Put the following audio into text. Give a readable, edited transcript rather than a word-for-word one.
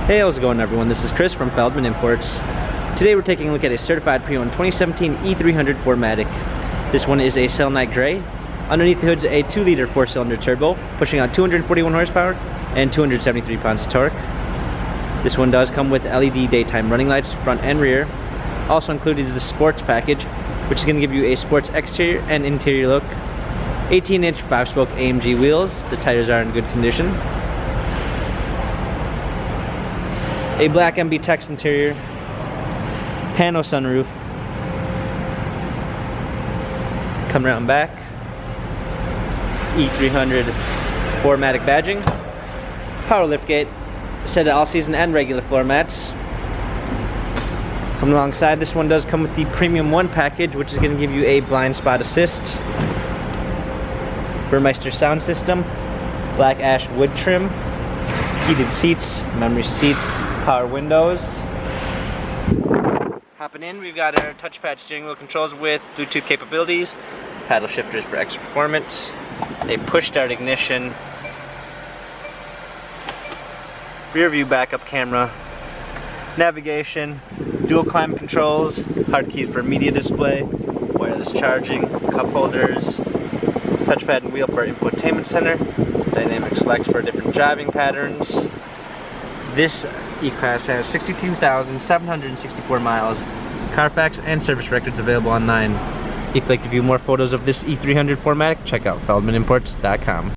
Hey, how's it going everyone? This is Chris from Feldmann Imports. Today we're taking a look at a certified pre-owned 2017 E300 4MATIC. This one is a Selenite Gray. Underneath the hood's a 2-liter 4-cylinder turbo, pushing out 241 horsepower and 273 pounds of torque. This one does come with LED daytime running lights, front and rear. Also included is the sports package, which is going to give you a sports exterior and interior look. 18-inch 5-spoke AMG wheels. The tires are in good condition. A black MB Tex interior, pano sunroof, come around back, E300 4MATIC badging, power liftgate, set at all season and regular floor mats. Coming alongside, this one does come with the Premium 1 package, which is going to give you a blind spot assist, Burmeister sound system, black ash wood trim, heated seats, memory seats, power windows. Hopping in, we've got our touchpad steering wheel controls with Bluetooth capabilities, paddle shifters for extra performance, a push start ignition, rear view backup camera, navigation, dual climate controls, hard keys for media display, wireless charging, cup holders, touchpad and wheel for infotainment center, dynamic selects for different driving patterns. This E-Class has 62,764 miles, Carfax and service records available online. If you'd like to view more photos of this E300 4MATIC, check out feldmanimports.com.